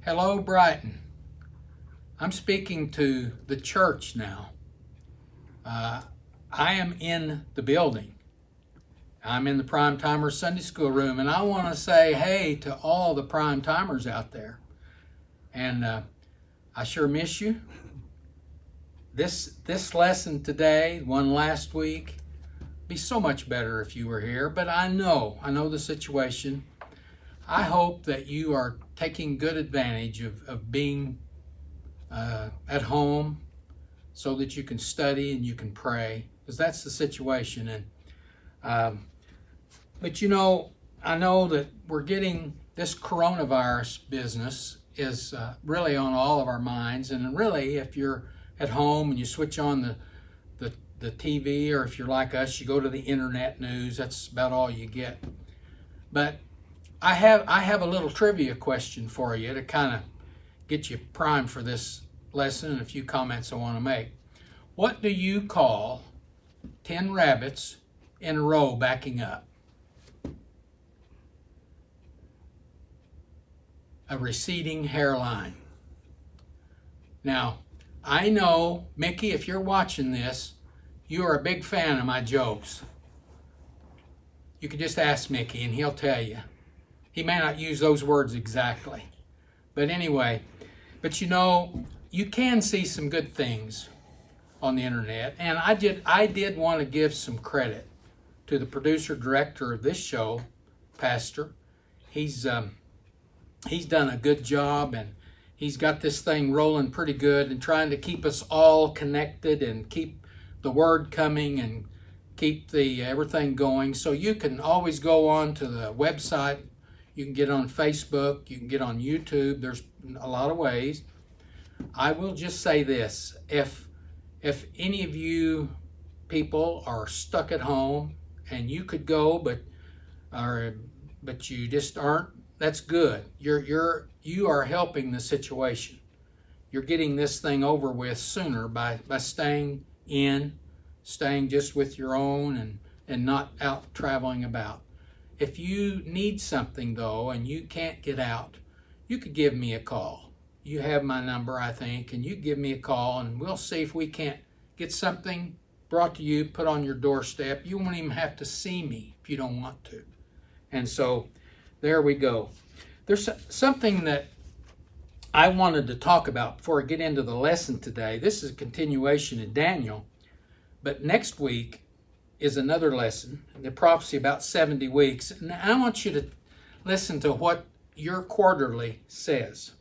Hello, Brighton. I'm speaking to the church now. I am in the building. I'm in the Prime Timers Sunday School room, and I want to say hey to all the Prime Timers out there. And I sure miss you. This lesson today, one last week, be so much better if you were here, but I know the situation. I hope that you are taking good advantage of being at home so that you can study and you can pray, because that's the situation. And but I know that we're getting this coronavirus business is really on all of our minds, and really if you're at home and you switch on the TV, or if you're like us, you go to the internet news, that's about all you get. But I have a little trivia question for you to kind of get you primed for this lesson and a few comments I want to make. What do you call 10 rabbits in a row backing up? A receding hairline. Now, I know, Mickey, if you're watching this, you are a big fan of my jokes. You can just ask Mickey and he'll tell you. He may not use those words exactly. But anyway, you can see some good things on the internet. And I did want to give some credit to the producer director of this show, Pastor. He's done a good job, and he's got this thing rolling pretty good and trying to keep us all connected and keep the word coming and keep the everything going. So you can always go on to the website. You can get on Facebook. You can get on YouTube. There's a lot of ways. I will just say this. If any of you people are stuck at home and you could go, but you just aren't, that's good. You are helping the situation. You're getting this thing over with sooner by staying just with your own and not out traveling about. If you need something though and you can't get out, you could give me a call. You have my number, I think, and you give me a call and we'll see if we can't get something brought to you, put on your doorstep. You won't even have to see me if you don't want to. And so there we go. There's something that I wanted to talk about before I get into the lesson today. This is a continuation in Daniel, but next week is another lesson, the prophecy about 70 weeks. And I want you to listen to what your quarterly says.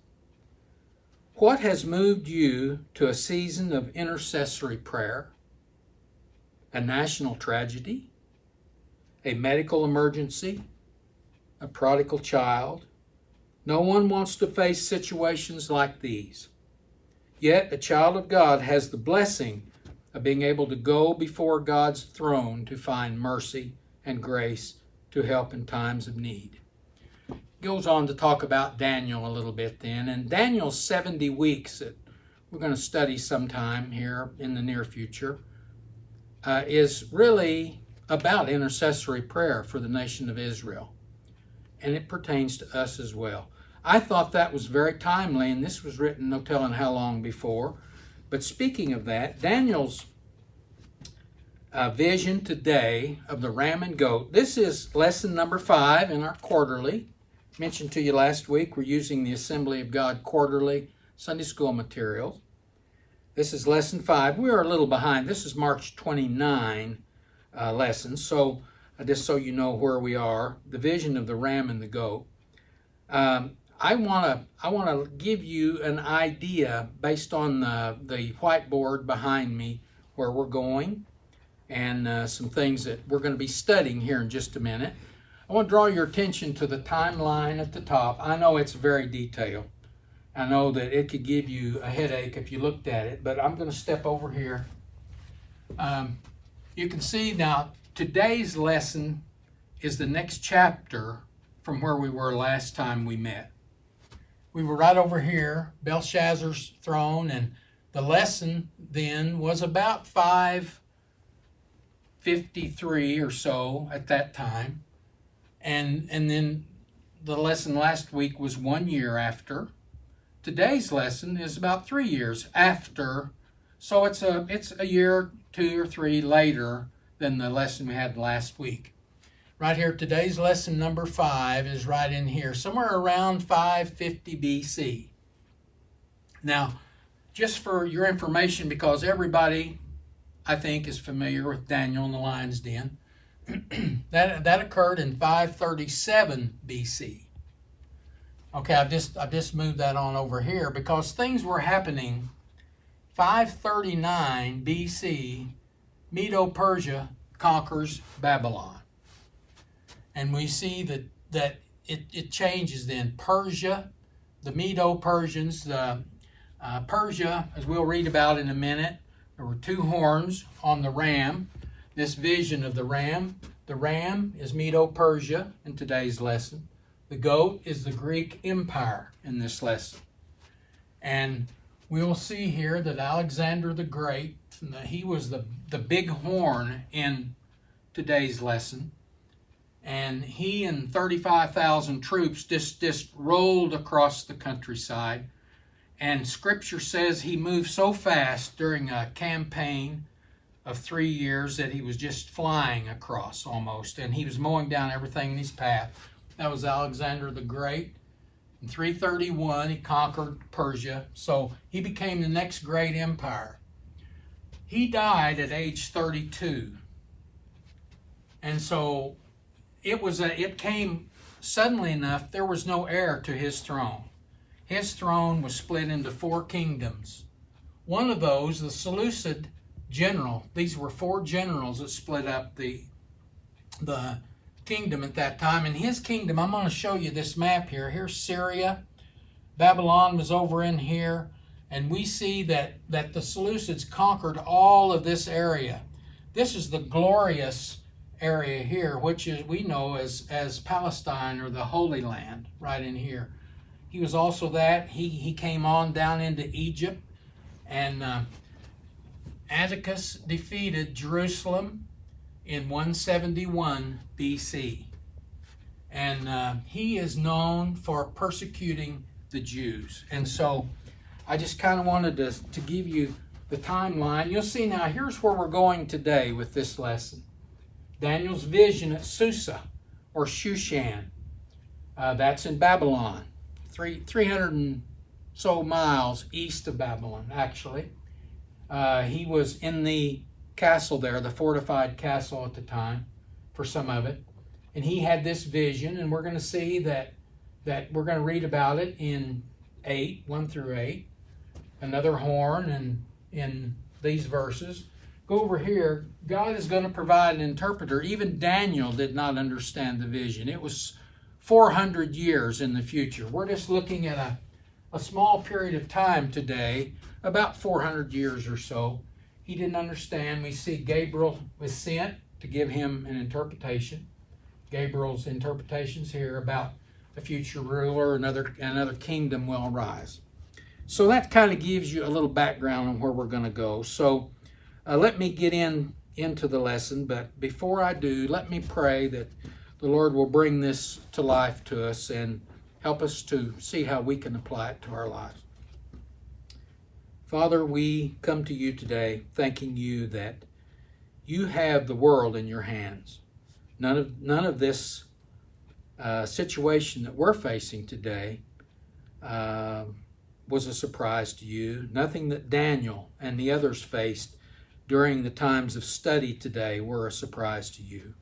What has moved you to a season of intercessory prayer? A national tragedy? A medical emergency? A prodigal child? No one wants to face situations like these. Yet a child of God has the blessing of being able to go before God's throne to find mercy and grace to help in times of need. He goes on to talk about Daniel a little bit then. And Daniel's 70 weeks that we're going to study sometime here in the near future is really about intercessory prayer for the nation of Israel. And it pertains to us as well. I thought that was very timely, and this was written no telling how long before. But speaking of that, Daniel's vision today of the ram and goat. This is lesson number 5 in our quarterly. Mentioned to you last week, we're using the Assembly of God quarterly Sunday school materials. This is lesson 5. We are a little behind. This is March 29 lesson. So just so you know where we are, the vision of the ram and the goat. I want to give you an idea based on the whiteboard behind me where we're going and some things that we're going to be studying here in just a minute. I want to draw your attention to the timeline at the top. I know it's very detailed. I know that it could give you a headache if you looked at it, but I'm going to step over here. You can see now today's lesson is the next chapter from where we were last time we met. We were right over here, Belshazzar's throne, and the lesson then was about 553 or so at that time. And then the lesson last week was 1 year after. today's lesson is about 3 years after, so it's a year, 2 or 3 later than the lesson we had last week. Right here, today's lesson number 5 is right in here, somewhere around 550 BC. Now, just for your information, because everybody, I think, is familiar with Daniel and the lion's den, that occurred in 537 BC. Okay, I've just moved that on over here because things were happening. 539 BC, Medo-Persia conquers Babylon. And we see that it changes then. Persia, the Medo-Persians, Persia, as we'll read about in a minute, there were 2 horns on the ram. This vision of the ram is Medo-Persia in today's lesson. The goat is the Greek Empire in this lesson. And we'll see here that Alexander the Great, he was the big horn in today's lesson. And he and 35,000 troops just rolled across the countryside. And Scripture says he moved so fast during a campaign of 3 years that he was just flying across almost. And he was mowing down everything in his path. That was Alexander the Great. In 331, he conquered Persia. So he became the next great empire. He died at age 32. And so it came suddenly enough, there was no heir to his throne. His throne was split into 4 kingdoms. One of those, the Seleucid general, these were 4 generals that split up the kingdom at that time. And his kingdom, I'm going to show you this map here. Here's Syria. Babylon was over in here. And we see that the Seleucids conquered all of this area. This is the glorious area here, which is we know as Palestine, or the Holy Land, right in here. He was also that. He came on down into Egypt, and Antiochus defeated Jerusalem in 171 BC. And he is known for persecuting the Jews. And so I just kind of wanted to give you the timeline. You'll see now, here's where we're going today with this lesson. Daniel's vision at Susa, or Shushan. That's in Babylon, 300 and so miles east of Babylon, actually. He was in the castle there, the fortified castle at the time, for some of it. And he had this vision, and we're going to see that we're going to read about it in 1 through 8. Another horn and in these verses. Go over here. God is going to provide an interpreter. Even Daniel did not understand the vision. It was 400 years in the future. We're just looking at a small period of time today, about 400 years or so. He didn't understand. We see Gabriel was sent to give him an interpretation. Gabriel's interpretations here about a future ruler, another kingdom will arise. So that kind of gives you a little background on where we're going to go. So let me get into the lesson, but before I do, let me pray that the Lord will bring this to life to us and help us to see how we can apply it to our lives. Father, we come to you today thanking you that you have the world in your hands. None of this situation that we're facing today was a surprise to you. Nothing that Daniel and the others faced during the times of study today were a surprise to you.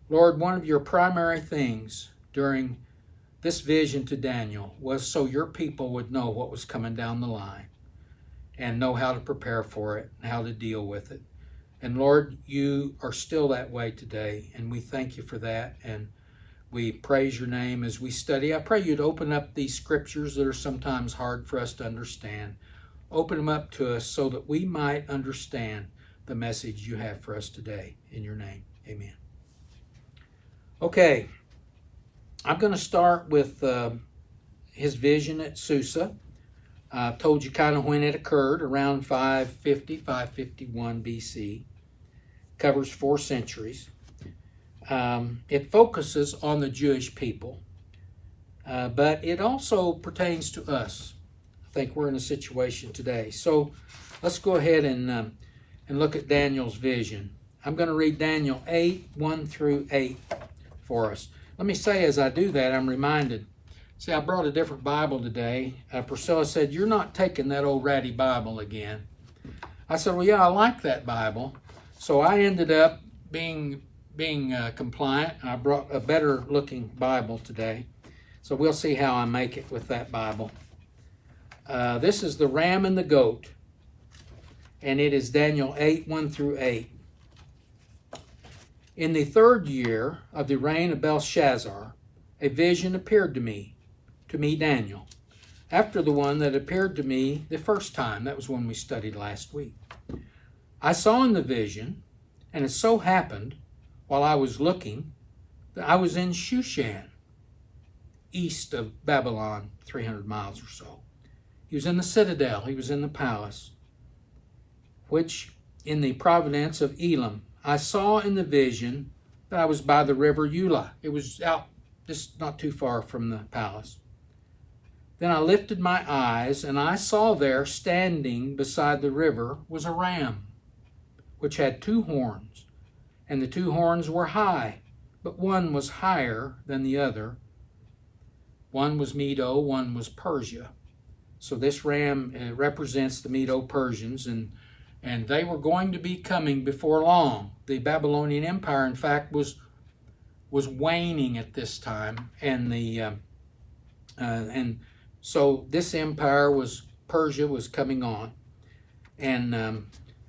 Lord, one of your primary things during this vision to Daniel was so your people would know what was coming down the line and know how to prepare for it and how to deal with it. And Lord, you are still that way today, and we thank you for that, and we praise your name as we study. I pray you'd open up these scriptures that are sometimes hard for us to understand. Open them up to us so that we might understand the message you have for us today. In your name, amen. Okay, I'm going to start with his vision at Susa. I told you kind of when it occurred, around 550, 551 BC. Covers 4 centuries. It focuses on the Jewish people, but it also pertains to us. I think we're in a situation today. So let's go ahead and look at Daniel's vision. I'm going to read Daniel 8, 1 through 8 for us. Let me say as I do that, I'm reminded. See, I brought a different Bible today. Priscilla said, "You're not taking that old ratty Bible again." I said, "Well, yeah, I like that Bible." So I ended up being compliant. I brought a better looking Bible today. So we'll see how I make it with that Bible. This is the ram and the goat. And it is Daniel 8, 1 through 8. In the 3rd year of the reign of Belshazzar, a vision appeared to me, Daniel, after the one that appeared to me the first time. That was when we studied last week. I saw in the vision, and it so happened, while I was looking, that I was in Shushan, east of Babylon, 300 miles or so. He was in the citadel, he was in the palace, which in the province of Elam. I saw in the vision that I was by the river Eula. It was out just not too far from the palace. Then I lifted my eyes, and I saw there, standing beside the river, was a ram, which had 2 horns, and the 2 horns were high, but one was higher than the other. One was Medo, one was Persia. So this ram represents the Medo-Persians, and they were going to be coming before long. The Babylonian Empire, in fact, was waning at this time, and so this empire Persia was coming on, and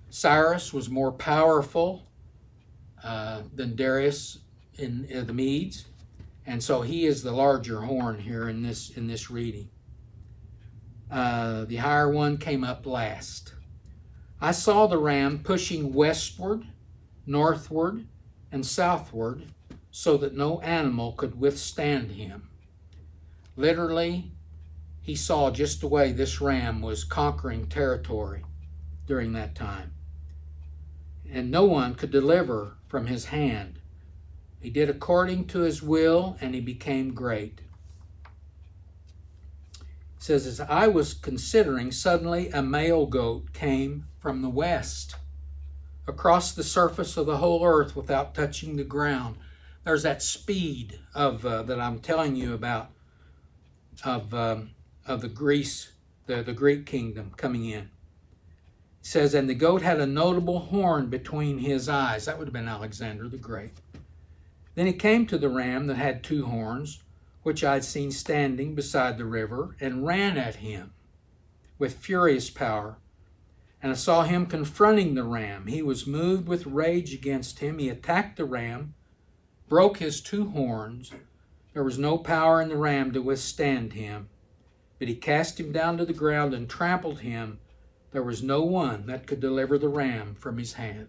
Cyrus was more powerful than Darius in the Medes, and so he is the larger horn here in this reading. The higher one came up last. I saw the ram pushing westward, northward, and southward, so that no animal could withstand him. Literally, he saw just the way this ram was conquering territory during that time. And no one could deliver from his hand. He did according to his will, and he became great. It says, as I was considering, suddenly a male goat came from the west, across the surface of the whole earth without touching the ground. There's that speed of that I'm telling you about of the Greece, the Greek kingdom coming in. It says, and the goat had a notable horn between his eyes. That would have been Alexander the Great. Then he came to the ram that had 2 horns, which I'd seen standing beside the river, and ran at him with furious power. And I saw him confronting the ram. He was moved with rage against him. He attacked the ram, broke his 2 horns. There was no power in the ram to withstand him, but he cast him down to the ground and trampled him. There was no one that could deliver the ram from his hand.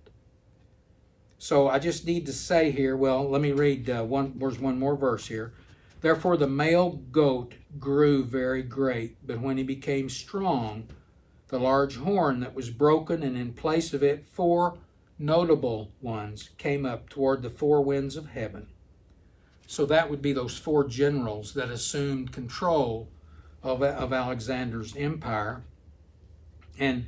So I just need to say here, well, let me read there's one more verse here. Therefore the male goat grew very great, but when he became strong, the large horn that was broken, and in place of it 4 notable ones came up toward the 4 winds of heaven. So that would be those 4 generals that assumed control of Alexander's empire. And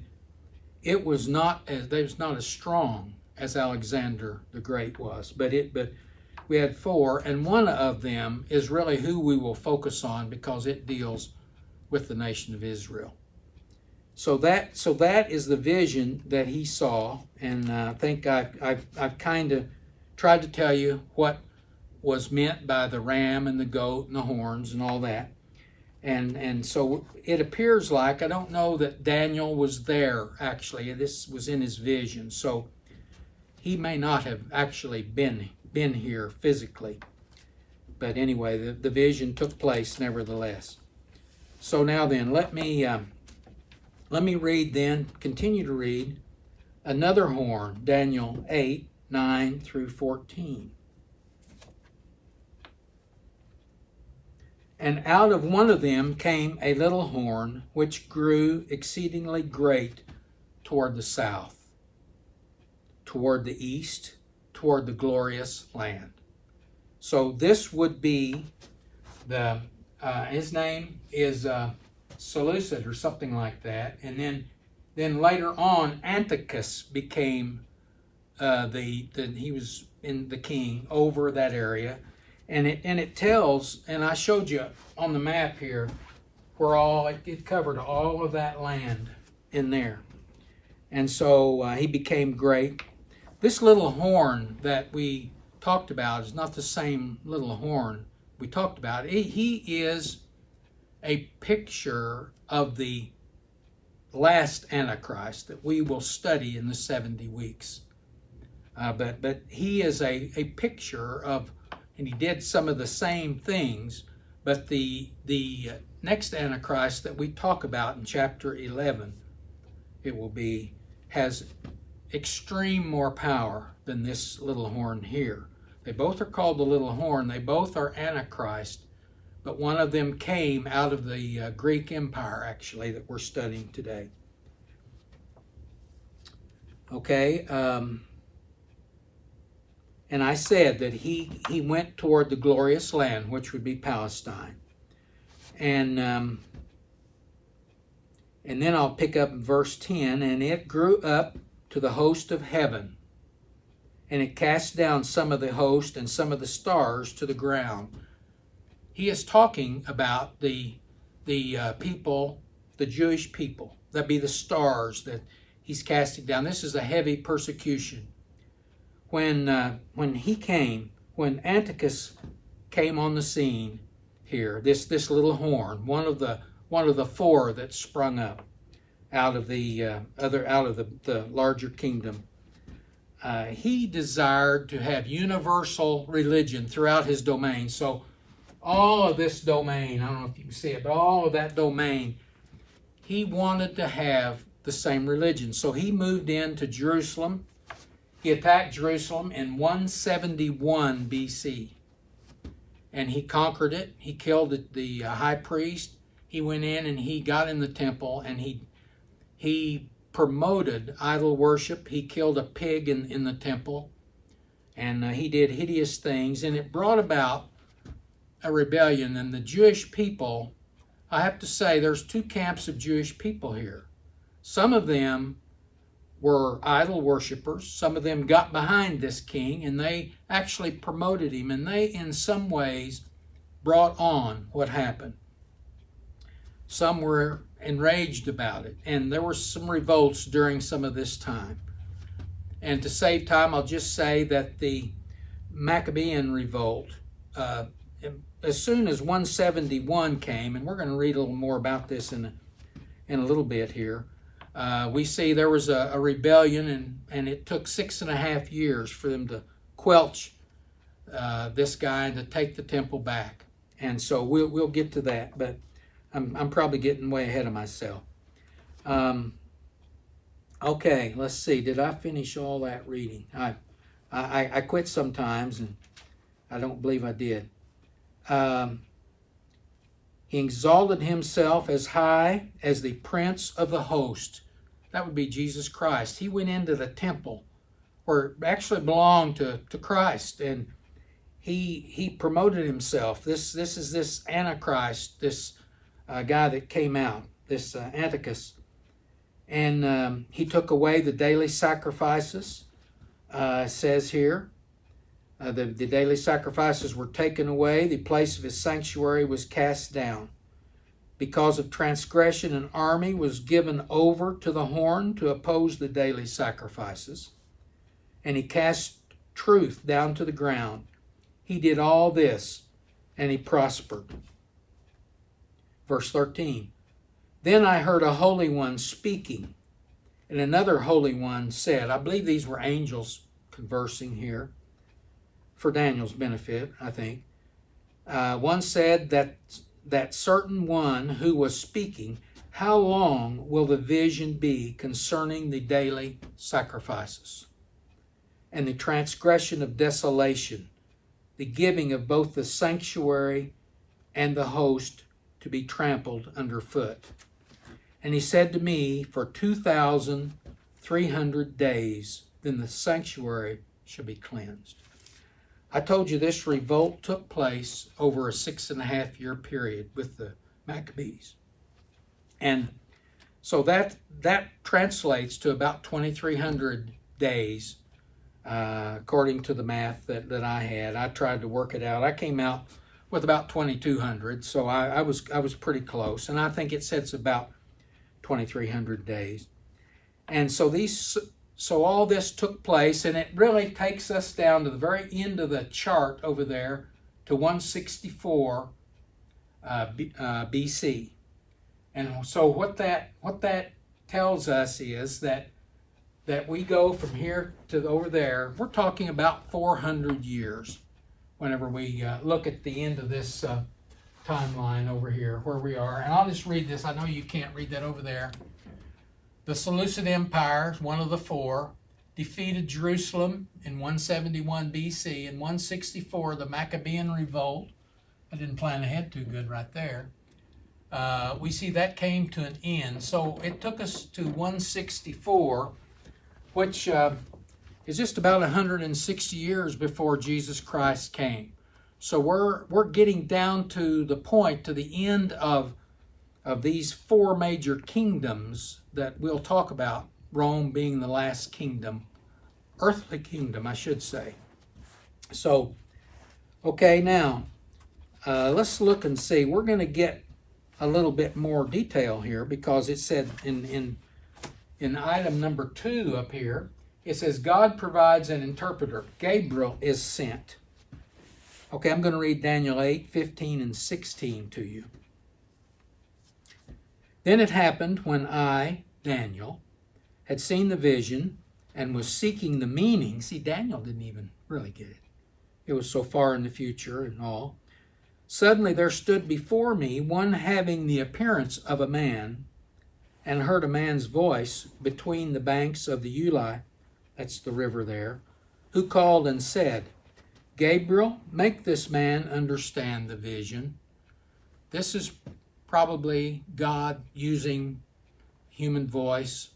it was not as strong as Alexander the Great was, but we had 4, and one of them is really who we will focus on because it deals with the nation of Israel. So that is the vision that he saw, and I think I've kind of tried to tell you what was meant by the ram and the goat and the horns and all that. And so it appears like, I don't know that Daniel was there actually. This was in his vision, so he may not have actually been here physically. But anyway, the vision took place nevertheless. So now then, let me read then, continue to read another horn, Daniel 8, 9 through 14. And out of one of them came a little horn, which grew exceedingly great toward the south, toward the east, toward the glorious land. So this would be his name is Seleucid or something like that. And then later on, Antiochus became he was in the king over that area. And it tells, and I showed you on the map here, where it covered all of that land in there. And so he became great. This little horn that we talked about is not the same little horn we talked about. He is a picture of the last Antichrist that we will study in the 70 weeks. But he is a picture of, and he did some of the same things, but the next Antichrist that we talk about in chapter 11, has extreme more power than this little horn here. They both are called the little horn. They both are Antichrist, but one of them came out of the Greek Empire, actually, that we're studying today. Okay, and I said that he went toward the glorious land, which would be Palestine. And then I'll pick up verse 10, and it grew up to the host of heaven, and it cast down some of the host and some of the stars to the ground. He is talking about the people, the Jewish people. That be the stars that he's casting down. This is a heavy persecution. When Antiochus came on the scene here, this little horn, one of the four that sprung up out of the larger kingdom, he desired to have universal religion throughout his domain. So all of this domain, I don't know if you can see it, but all of that domain, he wanted to have the same religion. So he moved into Jerusalem. He attacked Jerusalem in 171 BC. And he conquered it. He killed the high priest. He went in and he got in the temple, and he promoted idol worship. He killed a pig in the temple. And he did hideous things. And it brought about a rebellion. And the Jewish people, I have to say, there's two camps of Jewish people here. Some of them were idol worshipers. Some of them got behind this king, and they actually promoted him, and they in some ways brought on what happened. Some were enraged about it, and there were some revolts during some of this time. And to save time, I'll just say that the Maccabean revolt, as soon as 171 came, and we're going to read a little more about this in a little bit here, we see there was a rebellion, and it took 6.5 years for them to quelch this guy and to take the temple back. And so we'll get to that, but I'm probably getting way ahead of myself. Okay, let's see. Did I finish all that reading? I quit sometimes, and I don't believe I did. He exalted himself as high as the prince of the host. That would be Jesus Christ. He went into the temple, where it actually belonged to Christ, and he promoted himself. This is this Antichrist, this guy that came out, this Antiochus. And he took away the daily sacrifices, says here. The daily sacrifices were taken away. The place of his sanctuary was cast down. Because of transgression, an army was given over to the horn to oppose the daily sacrifices. And he cast truth down to the ground. He did all this, and he prospered. Verse 13. Then I heard a holy one speaking, and another holy one said, I believe these were angels conversing here, for Daniel's benefit, I think. One said that certain one who was speaking, how long will the vision be concerning the daily sacrifices and the transgression of desolation, the giving of both the sanctuary and the host to be trampled underfoot? And he said to me, for 2,300 days, then the sanctuary shall be cleansed. I told you this revolt took place over a 6.5 year period with the Maccabees. And so that translates to about 2,300 days, according to the math that I had. I tried to work it out. I came out with about 2,200, so I was pretty close, and I think it sets about 2,300 days. And so all this took place, and it really takes us down to the very end of the chart over there to 164 BC. And so what that tells us is that we go from here to over there. We're talking about 400 years whenever we look at the end of this timeline over here where we are. And I'll just read this. I know you can't read that over there. The Seleucid Empire, one of the four, defeated Jerusalem in 171 BC. In 164, the Maccabean Revolt. I didn't plan ahead too good right there. We see that came to an end. So it took us to 164, which is just about 160 years before Jesus Christ came. So we're getting down to the point, to the end of these four major kingdoms that we'll talk about, Rome being the last kingdom, earthly kingdom, I should say. So, okay, now, let's look and see. We're going to get a little bit more detail here because it said in item number 2 up here, it says, God provides an interpreter. Gabriel is sent. Okay, I'm going to read Daniel 8, 15, and 16 to you. Then it happened when I, Daniel, had seen the vision and was seeking the meaning. See, Daniel didn't even really get it. It was so far in the future and all. Suddenly there stood before me one having the appearance of a man, and heard a man's voice between the banks of the Uli, that's the river there, who called and said, Gabriel, make this man understand the vision. This is probably God using human voice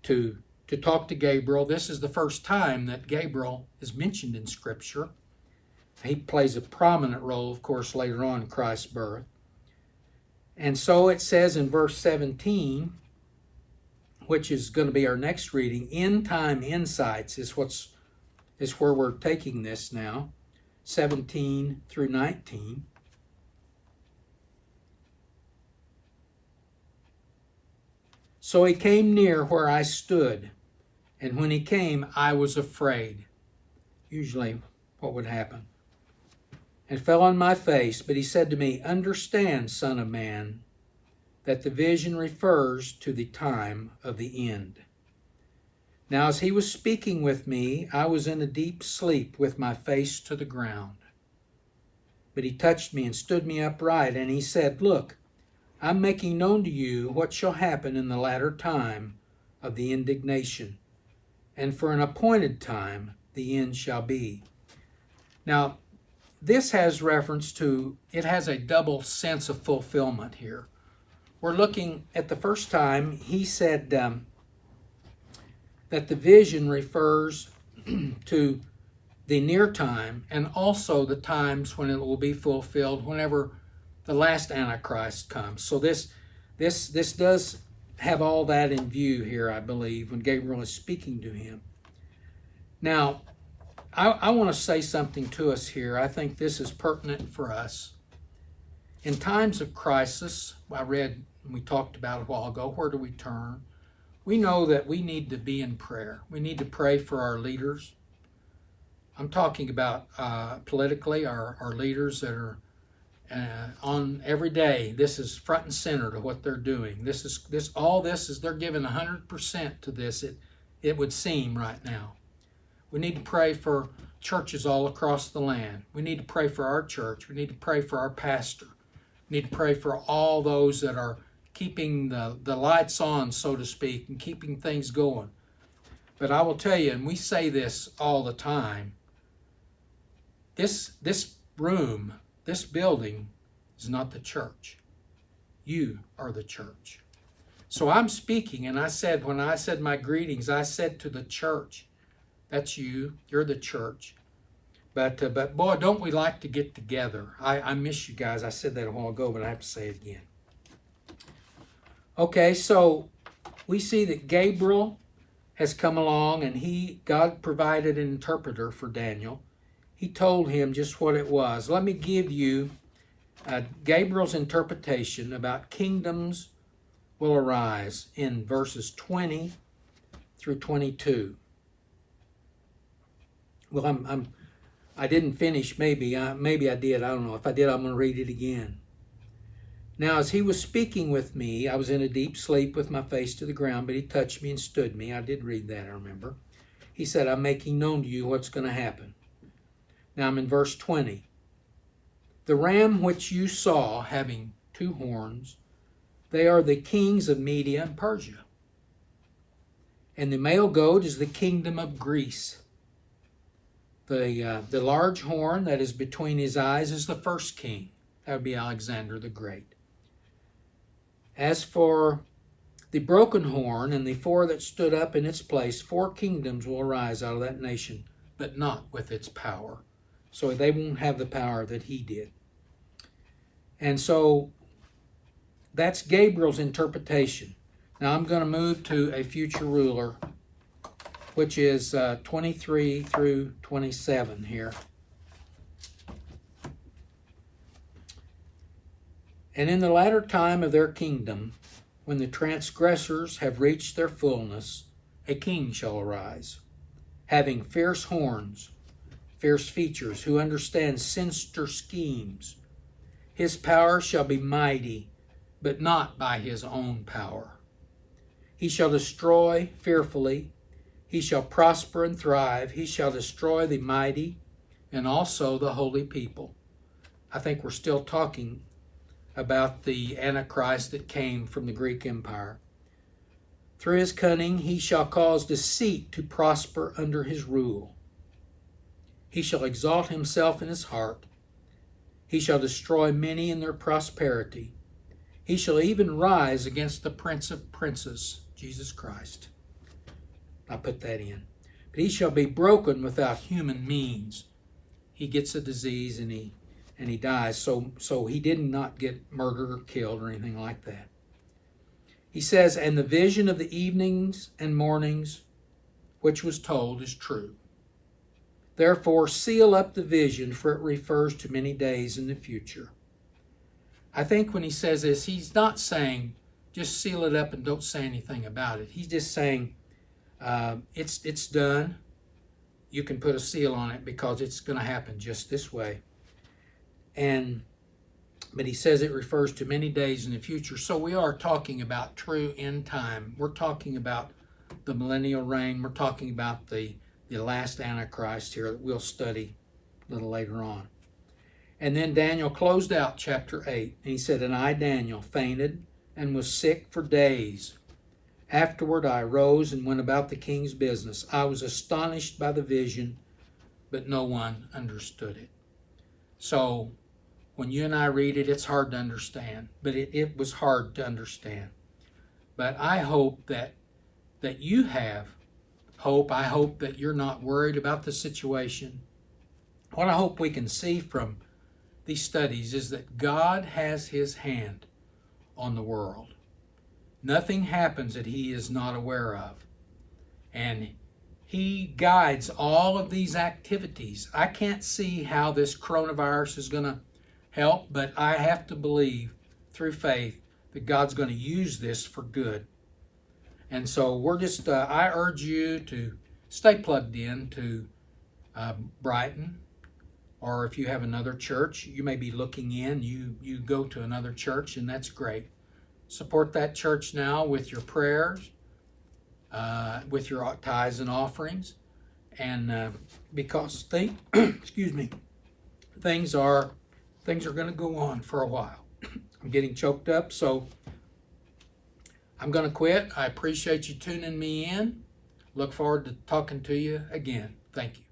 to talk to Gabriel. This is the first time that Gabriel is mentioned in Scripture. He plays a prominent role, of course, later on in Christ's birth. And so it says in verse 17, which is going to be our next reading, end time insights is where we're taking this now, 17 through 19. So he came near where I stood, and when he came, I was afraid. Usually what would happen. And fell on my face, but he said to me, Understand, Son of Man, that the vision refers to the time of the end. Now as he was speaking with me, I was in a deep sleep with my face to the ground. But he touched me and stood me upright, and he said, Look, I'm making known to you what shall happen in the latter time of the indignation, and for an appointed time the end shall be. Now, this has reference to, it has a double sense of fulfillment here. We're looking at the first time, he said that the vision refers to the near time and also the times when it will be fulfilled whenever the last Antichrist comes. So this does have all that in view here, I believe, when Gabriel is speaking to him. Now, I want to say something to us here. I think this is pertinent for us. In times of crisis, we talked about a while ago, where do we turn? We know that we need to be in prayer. We need to pray for our leaders. I'm talking about politically, our leaders that are on every day. This is front and center to what they're doing. All this is they're giving 100% to this. It would seem right now. We need to pray for churches all across the land. We need to pray for our church. We need to pray for our pastor. We need to pray for all those that are keeping the lights on, so to speak, and keeping things going. But I will tell you, and we say this all the time, this room, this building is not the church. You are the church. So I'm speaking, and when I said my greetings, I said to the church, that's you, you're the church. But boy, don't we like to get together. I miss you guys. I said that a while ago, but I have to say it again. Okay, so we see that Gabriel has come along, and God provided an interpreter for Daniel. He told him just what it was. Let me give you Gabriel's interpretation about kingdoms will arise in verses 20 through 22. Well, I didn't finish. Maybe I did. I don't know. If I did, I'm going to read it again. Now, as he was speaking with me, I was in a deep sleep with my face to the ground, but he touched me and stood me. I did read that, I remember. He said, I'm making known to you what's going to happen. Now I'm in verse 20. The ram which you saw having 2 horns, they are the kings of Media and Persia. And the male goat is the kingdom of Greece. The large horn that is between his eyes is the first king. That would be Alexander the Great. As for the broken horn and the 4 that stood up in its place, 4 kingdoms will arise out of that nation, but not with its power. So they won't have the power that he did. And so that's Gabriel's interpretation. Now I'm going to move to a future ruler, which is 23 through 27 here. And in the latter time of their kingdom, when the transgressors have reached their fullness, a king shall arise, having fierce horns, fierce features, who understands sinister schemes. His power shall be mighty, but not by his own power. He shall destroy fearfully. He shall prosper and thrive. He shall destroy the mighty and also the holy people. I think we're still talking about the Antichrist that came from the Greek Empire. Through his cunning he shall cause deceit to prosper under his rule. He shall exalt himself in his heart. He shall destroy many in their prosperity. He shall even rise against the Prince of Princes, Jesus Christ. I put that in. But he shall be broken without human means. He gets a disease and he dies. So he did not get murdered or killed or anything like that. He says, and the vision of the evenings and mornings which was told is true. Therefore seal up the vision, for it refers to many days in the future. I think when he says this, he's not saying just seal it up and don't say anything about it. He's just saying it's done. You can put a seal on it because it's going to happen just this way. But he says it refers to many days in the future. So we are talking about true end time. We're talking about the millennial reign. We're talking about the last Antichrist here that we'll study a little later on. And then Daniel closed out chapter 8. And he said, and I, Daniel, fainted and was sick for days. Afterward I arose and went about the king's business. I was astonished by the vision, but no one understood it. So when you and I read it, it's hard to understand. But it was hard to understand. But I hope that you have hope. I hope that you're not worried about the situation. What I hope we can see from these studies is that God has his hand on the world. Nothing happens that he is not aware of. And he guides all of these activities. I can't see how this coronavirus is going to help, but I have to believe through faith that God's going to use this for good. And so we're just, I urge you to stay plugged in to Brighton, or if you have another church, you may be looking in, you go to another church, and that's great. Support that church now with your prayers, with your tithes and offerings, and because excuse me, things are going to go on for a while. I'm getting choked up, so I'm going to quit. I appreciate you tuning me in. Look forward to talking to you again. Thank you.